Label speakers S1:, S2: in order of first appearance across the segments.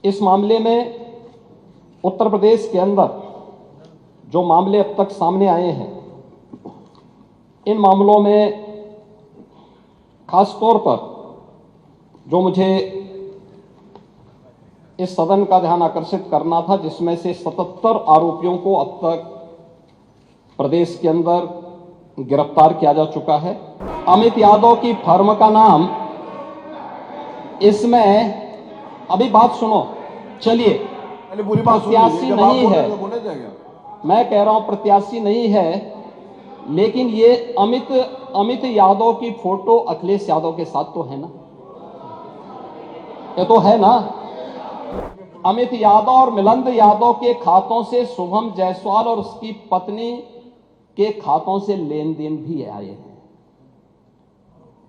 S1: इस मामले में उत्तर प्रदेश के अंदर जो मामले अब तक सामने आए हैं, इन मामलों में खास तौर पर जो मुझे इस सदन का ध्यान आकर्षित करना था, जिसमें से 77 आरोपियों को अब तक प्रदेश के अंदर गिरफ्तार किया जा चुका है। अमित यादव की फर्म का नाम, इसमें अभी बात सुनो, चलिए, प्रत्याशी नहीं है, मैं कह रहा हूं प्रत्याशी नहीं है, लेकिन ये अमित यादव की फोटो अखिलेश यादव के साथ तो है ना, ये तो है ना। अमित यादव और मिलिंद यादव के खातों से शुभम जायसवाल और उसकी पत्नी के खातों से लेन देन भी आए हैं,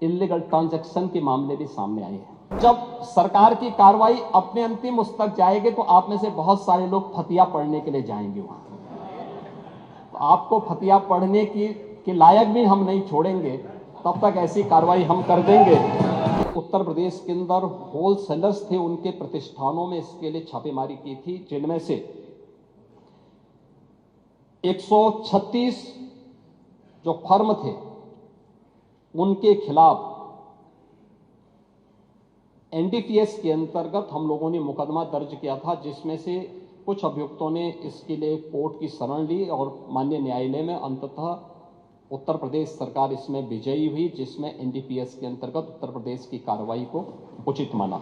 S1: इल्लीगल ट्रांजैक्शन के मामले भी सामने आए हैं। जब सरकार की कार्रवाई अपने अंतिम उस तक जाएगी तो आप में से बहुत सारे लोग फतिया पढ़ने के लिए जाएंगे वहां, तो आपको फतिया पढ़ने के लायक भी हम नहीं छोड़ेंगे, तब तक ऐसी कार्रवाई हम कर देंगे। उत्तर प्रदेश के अंदर होलसेलर्स थे, उनके प्रतिष्ठानों में इसके लिए छापेमारी की थी, जिनमें से 136 जो फर्म थे उनके खिलाफ एनडीपीएस के अंतर्गत हम लोगों ने मुकदमा दर्ज किया था, जिसमें से कुछ अभियुक्तों ने इसके लिए कोर्ट की शरण ली और माननीय न्यायालय में अंततः उत्तर प्रदेश सरकार इसमें विजयी हुई, जिसमें एनडीपीएस के अंतर्गत उत्तर प्रदेश की कार्रवाई को उचित माना।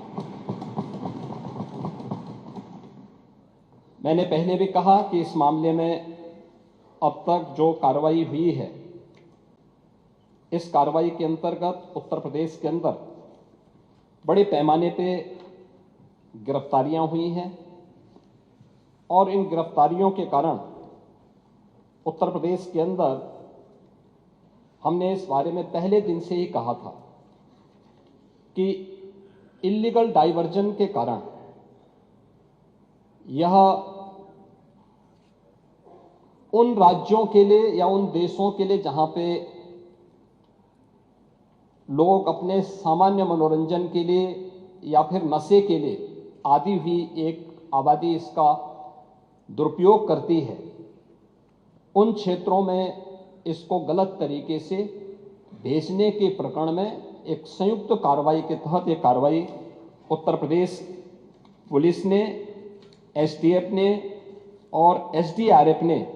S1: मैंने पहले भी कहा कि इस मामले में अब तक जो कार्रवाई हुई है, इस कार्रवाई के अंतर्गत उत्तर प्रदेश के अंदर बड़े पैमाने पे गिरफ्तारियां हुई हैं और इन गिरफ्तारियों के कारण उत्तर प्रदेश के अंदर हमने इस बारे में पहले दिन से ही कहा था कि इल्लीगल डाइवर्जन के कारण यह उन राज्यों के लिए या उन देशों के लिए जहां पे लोग अपने सामान्य मनोरंजन के लिए या फिर नशे के लिए आदि हुई एक आबादी इसका दुरुपयोग करती है, उन क्षेत्रों में इसको गलत तरीके से भेजने के प्रकरण में एक संयुक्त कार्रवाई के तहत ये कार्रवाई उत्तर प्रदेश पुलिस ने, एसटीएफ ने और एसडीआरएफ ने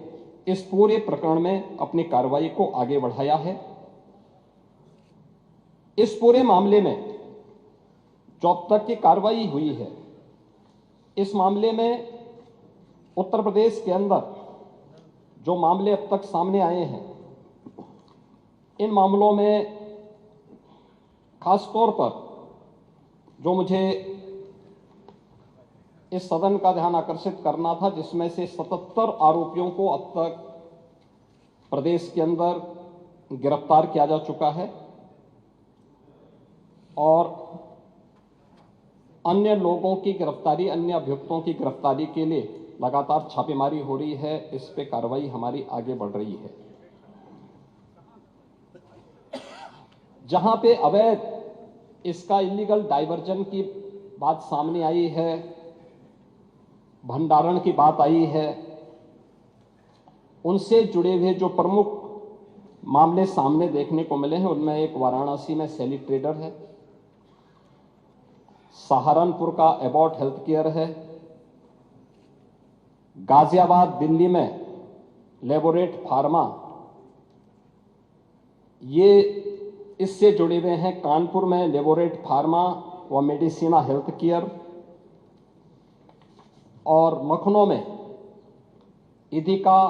S1: इस पूरे प्रकरण में अपनी कार्रवाई को आगे बढ़ाया है। इस पूरे मामले में जो अब तक की कार्रवाई हुई है, इस मामले में उत्तर प्रदेश के अंदर जो मामले अब तक सामने आए हैं, इन मामलों में खास तौर पर जो मुझे इस सदन का ध्यान आकर्षित करना था, जिसमें से 77 आरोपियों को अब तक प्रदेश के अंदर गिरफ्तार किया जा चुका है और अन्य लोगों की गिरफ्तारी, अन्य अभियुक्तों की गिरफ्तारी के लिए लगातार छापेमारी हो रही है। इस पे कार्रवाई हमारी आगे बढ़ रही है। जहां पे अवैध इसका इल्लीगल डाइवर्जन की बात सामने आई है, भंडारण की बात आई है, उनसे जुड़े हुए जो प्रमुख मामले सामने देखने को मिले हैं, उनमें एक वाराणसी में सैली ट्रेडर है, सहारनपुर का एबॉट हेल्थ केयर है, गाजियाबाद दिल्ली में लेबोरेट फार्मा, ये इससे जुड़े हुए हैं कानपुर में लेबोरेट फार्मा व मेडिसिना हेल्थ केयर, और लखनऊ में इदिका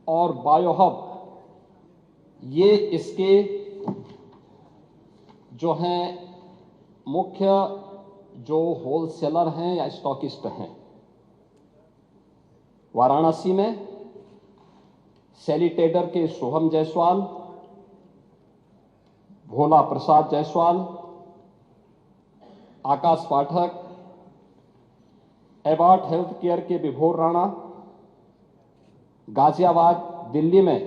S1: और बायोहब, ये इसके जो हैं मुख्य जो होलसेलर हैं या स्टॉकिस्ट हैं। वाराणसी में सैली ट्रेडर के शुभम जायसवाल, भोला प्रसाद जायसवाल, आकाश पाठक, एबॉट हेल्थ केयर के विभोर राणा, गाजियाबाद दिल्ली में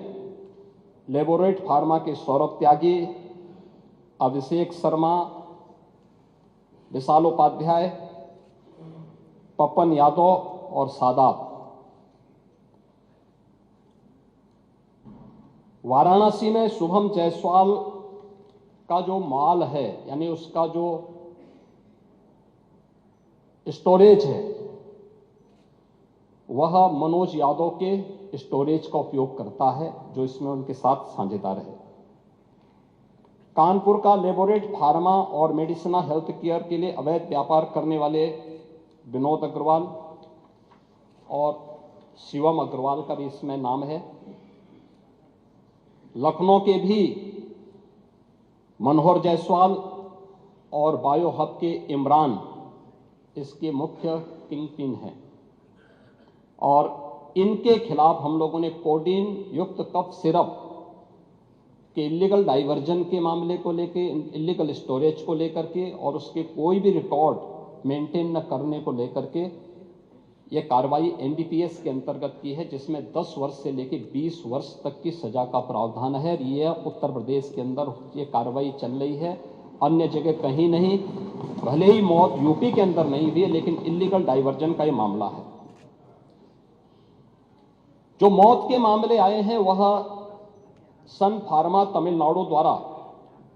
S1: लेबोरेट फार्मा के सौरभ त्यागी, अभिषेक शर्मा, विशाल उपाध्याय, पप्पन यादव और सादात। वाराणसी में शुभम जायसवाल का जो माल है, यानी उसका जो स्टोरेज है, वह मनोज यादव के स्टोरेज का उपयोग करता है, जो इसमें उनके साथ साझेदार है। कानपुर का लेबोरेट फार्मा और मेडिसिना हेल्थ केयर के लिए अवैध व्यापार करने वाले विनोद अग्रवाल और शिवम अग्रवाल का भी इसमें नाम है। लखनऊ के भी मनोहर जायसवाल और बायो हब के इमरान इसके मुख्य किंग पिन हैं, और इनके खिलाफ हम लोगों ने कोडीन युक्त कफ सिरप के इलीगल डाइवर्जन के मामले को लेके, इलीगल स्टोरेज को लेकर के और उसके कोई भी रिकॉर्ड मेंटेन न करने को लेकर के ये कार्रवाई एनडीपीएस के अंतर्गत की है, जिसमें 10 वर्ष से लेकर 20 वर्ष तक की सजा का प्रावधान है। ये उत्तर प्रदेश के अंदर ये कार्रवाई चल रही है, अन्य जगह कहीं नहीं। भले ही मौत यूपी के अंदर नहीं हुई है, लेकिन इलीगल डाइवर्जन का ये मामला है। जो मौत के मामले आए हैं वह सन फार्मा तमिलनाडु द्वारा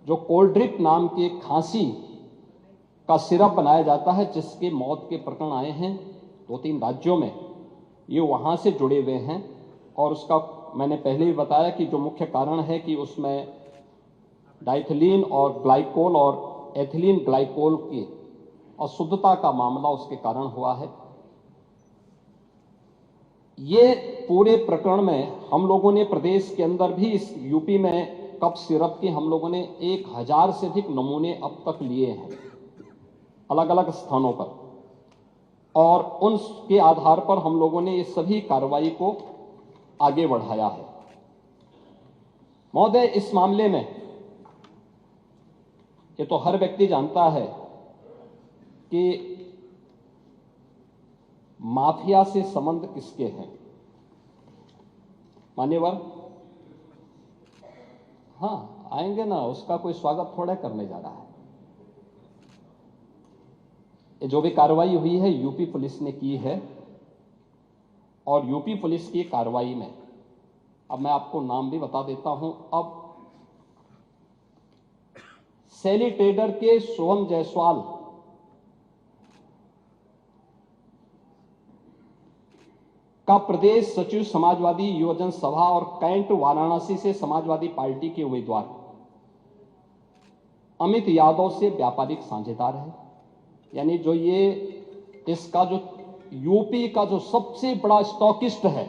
S1: जो कोल्ड ड्रिप नाम के खांसी का सिरप बनाया जाता है, जिसके मौत के प्रकरण आए हैं 2-3 राज्यों में, ये वहां से जुड़े हुए हैं। और उसका मैंने पहले ही बताया कि जो मुख्य कारण है कि उसमें डाइथिलीन और ग्लाइकोल और एथिलीन ग्लाइकोल की अशुद्धता का मामला उसके कारण हुआ है। ये पूरे प्रकरण में हम लोगों ने प्रदेश के अंदर भी, इस यूपी में कफ सिरप के हम लोगों ने 1000 से अधिक नमूने अब तक लिए हैं अलग अलग स्थानों पर, और उनके आधार पर हम लोगों ने इस सभी कार्रवाई को आगे बढ़ाया है। महोदय, इस मामले में ये तो हर व्यक्ति जानता है कि माफिया से संबंध किसके हैं। मान्यवर, हाँ आएंगे ना, उसका कोई स्वागत थोड़ा करने जा रहा है। ये जो भी कार्रवाई हुई है यूपी पुलिस ने की है, और यूपी पुलिस की कार्रवाई में अब मैं आपको नाम भी बता देता हूं। अब सैली ट्रेडर के शुभम जायसवाल का प्रदेश सचिव समाजवादी युवजन सभा और कैंट वाराणसी से समाजवादी पार्टी के उम्मीदवार अमित यादव से व्यापारिक साझेदार है। यानी जो ये इसका जो यूपी का जो सबसे बड़ा स्टॉकिस्ट है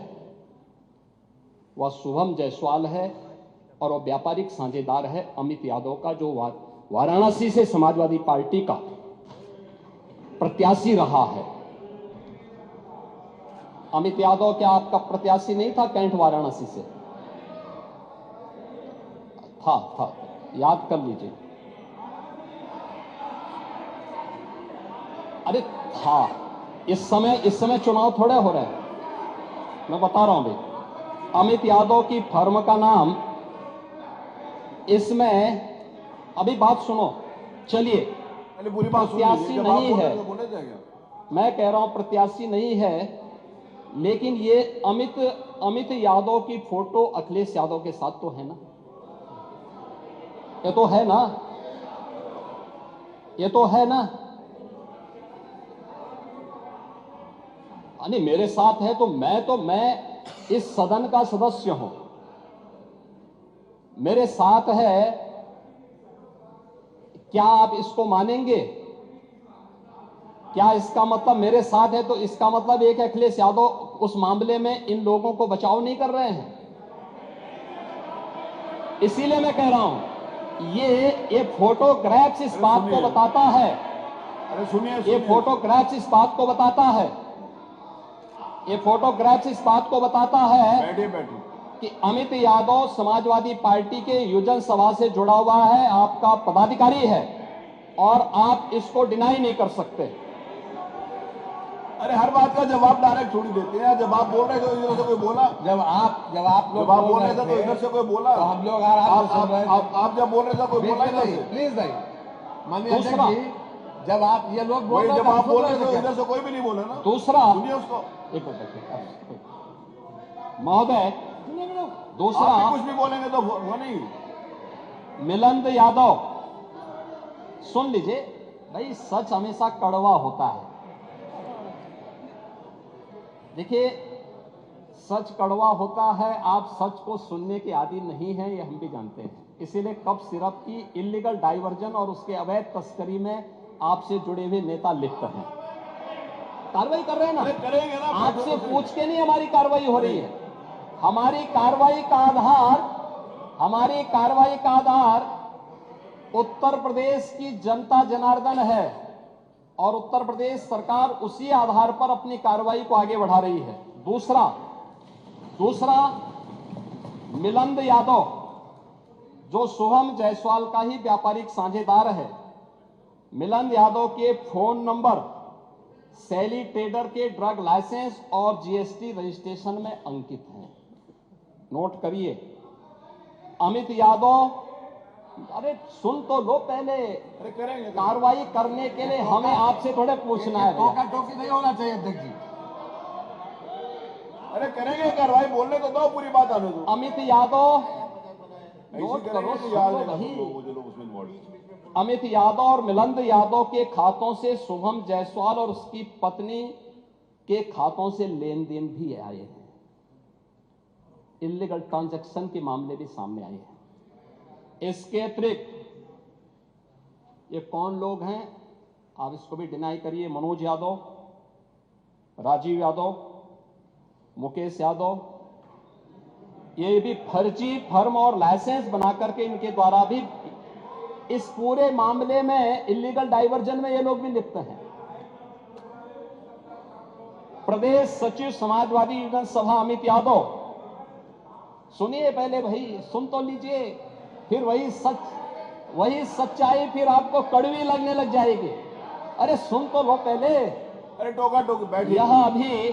S1: वह शुभम जायसवाल है, और वह व्यापारिक साझेदार है अमित यादव का, जो वाराणसी से समाजवादी पार्टी का प्रत्याशी रहा है। अमित यादव क्या आपका प्रत्याशी नहीं था कैंट वाराणसी से? था, याद कर लीजिए। अरे था, इस समय चुनाव थोड़े हो रहे हैं, मैं बता रहा हूं भाई। अमित यादव की फर्म का नाम इसमें, अभी बात सुनो, चलिए, प्रत्याशी नहीं है, मैं कह रहा हूं प्रत्याशी नहीं है, लेकिन ये अमित यादव की फोटो अखिलेश यादव के साथ तो है ना, ये तो है ना, ये तो है ना। नहीं, मेरे साथ है तो मैं इस सदन का सदस्य हूं, मेरे साथ है, क्या आप इसको मानेंगे? क्या इसका मतलब मेरे साथ है तो इसका मतलब एक अखिलेश यादव उस मामले में इन लोगों को बचाव नहीं कर रहे हैं? इसीलिए मैं कह रहा हूं ये फोटोग्राफ्स इस बात को बताता है।
S2: अरे सुनिए,
S1: ये फोटोग्राफ्स इस बात को बताता है, ये फोटोग्राफ्स इस बात को बताता है कि अमित यादव समाजवादी पार्टी के युवजन सभा से जुड़ा हुआ है, आपका पदाधिकारी है, और आप इसको डिनाई नहीं कर सकते।
S2: अरे हर बात का जवाब डायरेक्ट थोड़ी देते हैं। जब आप बोल रहे थे तो इधर से कोई बोला,
S3: जब आप लोग
S2: बोल रहे थे तो इधर से कोई बोला,
S3: तो हम लोग आप
S2: जब बोल रहे थे कोई बोला इधर से?
S3: प्लीज भाई, माननीय अध्यक्ष जी, जब आप ये लोग बोल
S2: वही
S3: रहे
S2: जब
S3: थे,
S2: आप
S3: सुन
S2: बोल
S3: रहे
S2: रहे
S3: थे
S2: थे
S3: क्या?
S2: इधर से कोई भी नहीं बोला ना,
S1: दूसरा,
S2: सुनिए उसको।
S1: एक महोदय, दूसरा
S2: आप भी कुछ भी बोलेंगे तो वो नहीं।
S1: मिलिंद यादव, सुन लीजिए भाई, सच हमेशा कड़वा होता है। देखिए, सच कड़वा होता है, आप सच को सुनने के आदी नहीं हैं, ये हम भी जानते हैं। इसीलिए कप सिरप की इलीगल डाइवर्जन और उसके अवैध तस्करी में आपसे जुड़े हुए नेता लिप्त हैं। कार्रवाई कर रहे हैं ना,
S2: अरे करेंगे ना,
S1: आपसे पूछ के नहीं हमारी कार्रवाई हो रही है। हमारी कार्रवाई का आधार उत्तर प्रदेश की जनता जनार्दन है और उत्तर प्रदेश सरकार उसी आधार पर अपनी कार्रवाई को आगे बढ़ा रही है। दूसरा मिलिंद यादव, जो शुभम जायसवाल का ही व्यापारिक साझेदार है, मिलिंद यादव के फोन नंबर सैली ट्रेडर के ड्रग लाइसेंस और जीएसटी रजिस्ट्रेशन में अंकित हैं। नोट करिए। अमित यादव, अरे सुन तो लो पहले।
S2: अरे करेंगे।
S1: कार्रवाई करने के लिए हमें आपसे थोड़े पूछना है भैया।
S3: टोका टोकी नहीं होना चाहिए अध्यक्ष जी।
S2: अरे करेंगे कार्रवाई, बोलने तो दो, पूरी बात आने दो।
S1: अमित यादव,
S2: ऐसी
S1: नोट
S2: करेंगे
S1: करो,
S2: तो याद
S1: सुन लो
S2: रहेगा
S1: भाई।
S2: लोगों को, जो लोग उसमें इन्वॉल्व।
S1: अमित यादव और मिलिंद यादव के खातों से शुभम जायसवाल और उसकी पत्नी के खातों से लेन देन भी आए हैं। इलीगल ट्रांजैक्शन के मामले भी सामने आए हैं। इसके अतिरिक्त ये कौन लोग हैं, आप इसको भी डिनाई करिए। मनोज यादव, राजीव यादव, मुकेश यादव, ये भी फर्जी फर्म और लाइसेंस बनाकर के इनके द्वारा भी इस पूरे मामले में इलीगल डाइवर्जन में ये लोग भी लिप्त हैं। प्रदेश सचिव समाजवादी यूनियन सभा अमित यादव, सुनिए पहले भाई, सुन तो लीजिए, फिर वही सच्चाई फिर आपको कड़वी लगने लग जाएगी। अरे सुन तो लो पहले।
S2: अरे टोका टोकी बैठिए।
S1: यह अभी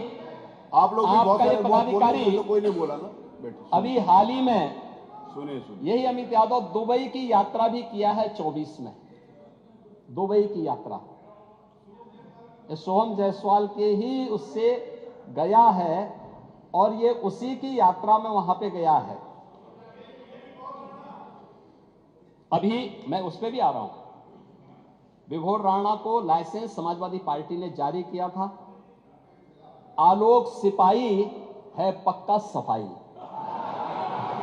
S2: आप लोग भी बहुत
S1: आपका
S2: सारे
S1: ये
S2: बहुत बोले,
S1: पदाधिकारी
S2: तो कोई नहीं बोला ना। बैठिए।
S1: अभी हाल ही में
S2: सुनिए।
S1: यही अमित यादव दुबई की यात्रा भी किया है 24 में। दुबई की यात्रा शुभम जायसवाल के ही उससे गया है और ये उसी की यात्रा में वहां पे गया है। अभी मैं उस पर भी आ रहा हूं। विभोर राणा को लाइसेंस समाजवादी पार्टी ने जारी किया था। आलोक सिपाही है पक्का सफाई,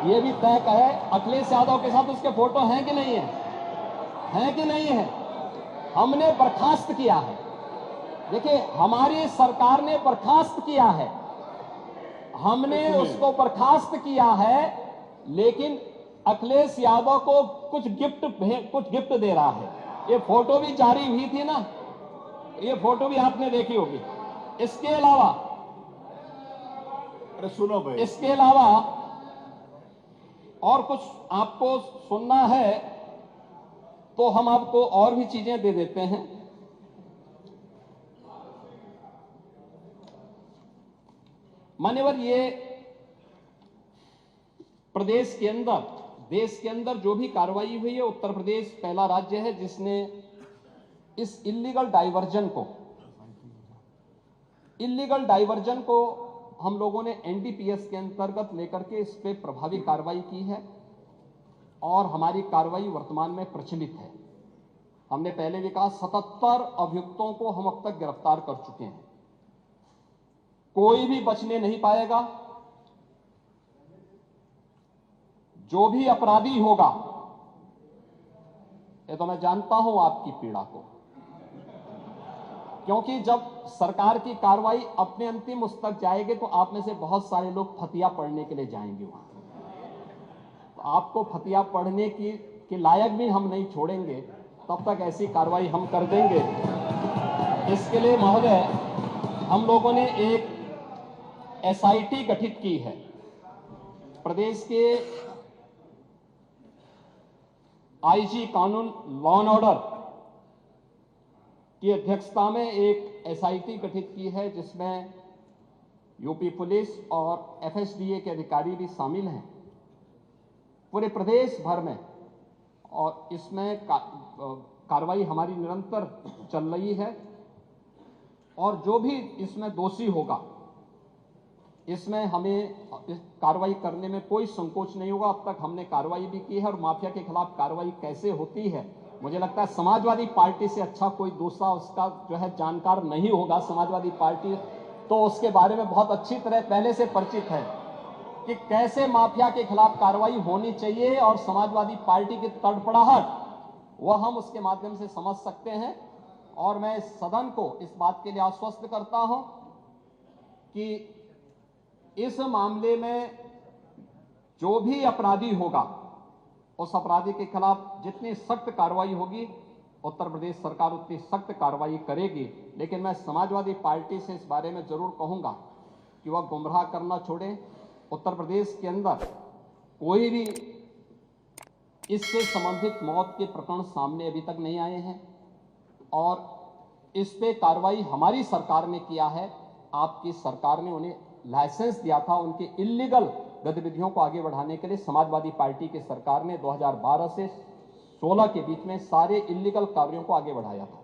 S1: ये भी तय है। अखिलेश यादव के साथ उसके फोटो हैं कि नहीं है? हैं कि नहीं है? हमने बर्खास्त किया है। देखिए, हमारी सरकार ने बर्खास्त किया है, हमने उसको बर्खास्त किया है, लेकिन अखिलेश यादव को कुछ गिफ्ट दे रहा है। ये फोटो भी जारी हुई थी ना, ये फोटो भी आपने देखी होगी। इसके अलावा
S2: अरे सुनो भाई,
S1: इसके अलावा और कुछ आपको सुनना है तो हम आपको और भी चीजें दे देते हैं। मान्यवर, ये प्रदेश के अंदर, देश के अंदर जो भी कार्रवाई हुई है, उत्तर प्रदेश पहला राज्य है जिसने इस इलीगल डाइवर्जन को हम लोगों ने एनडीपीएस के अंतर्गत लेकर के इस पे प्रभावी कार्रवाई की है और हमारी कार्रवाई वर्तमान में प्रचलित है। हमने पहले भी कहा 77 अभियुक्तों को हम अब तक गिरफ्तार कर चुके हैं। कोई भी बचने नहीं पाएगा। जो भी अपराधी होगा, ये तो मैं जानता हूं आपकी पीड़ा को, क्योंकि जब सरकार की कार्रवाई अपने अंतिम उस तक जाएगी तो आप में से बहुत सारे लोग फतिया पढ़ने के लिए जाएंगे वहां। तो आपको फतिया पढ़ने के लायक भी हम नहीं छोड़ेंगे, तब तक ऐसी कार्रवाई हम कर देंगे। इसके लिए महोदय, हम लोगों ने एक एसआईटी गठित की है। प्रदेश के आईजी कानून लॉ एंड ऑर्डर की अध्यक्षता में एक एसआईटी गठित की है, जिसमें यूपी पुलिस और एफएसडीए के अधिकारी भी शामिल हैं पूरे प्रदेश भर में। और इसमें कार्रवाई हमारी निरंतर चल रही है और जो भी इसमें दोषी होगा इसमें हमें इस कार्रवाई करने में कोई संकोच नहीं होगा। अब तक हमने कार्रवाई भी की है और माफिया के खिलाफ कार्रवाई कैसे होती है, मुझे लगता है समाजवादी पार्टी से अच्छा कोई दूसरा उसका जो है जानकार नहीं होगा। समाजवादी पार्टी तो उसके बारे में बहुत अच्छी तरह पहले से परिचित है कि कैसे माफिया के खिलाफ कार्रवाई होनी चाहिए और समाजवादी पार्टी की तड़पड़ाहट वह हम उसके माध्यम से समझ सकते हैं। और मैं सदन को इस बात के लिए आश्वस्त करता हूं कि इस मामले में जो भी अपराधी होगा उस अपराधी के खिलाफ जितनी सख्त कार्रवाई होगी उत्तर प्रदेश सरकार उतनी सख्त कार्रवाई करेगी। लेकिन मैं समाजवादी पार्टी से इस बारे में जरूर कहूंगा कि वह गुमराह करना छोड़े। उत्तर प्रदेश के अंदर कोई भी इससे संबंधित मौत के प्रकरण सामने अभी तक नहीं आए हैं और इस पे कार्रवाई हमारी सरकार ने किया है। आपकी सरकार ने उन्हें लाइसेंस दिया था उनके इल्लीगल गतिविधियों को आगे बढ़ाने के लिए। समाजवादी पार्टी की सरकार ने 2012 से 16 के बीच में सारे इल्लीगल कार्यों को आगे बढ़ाया था।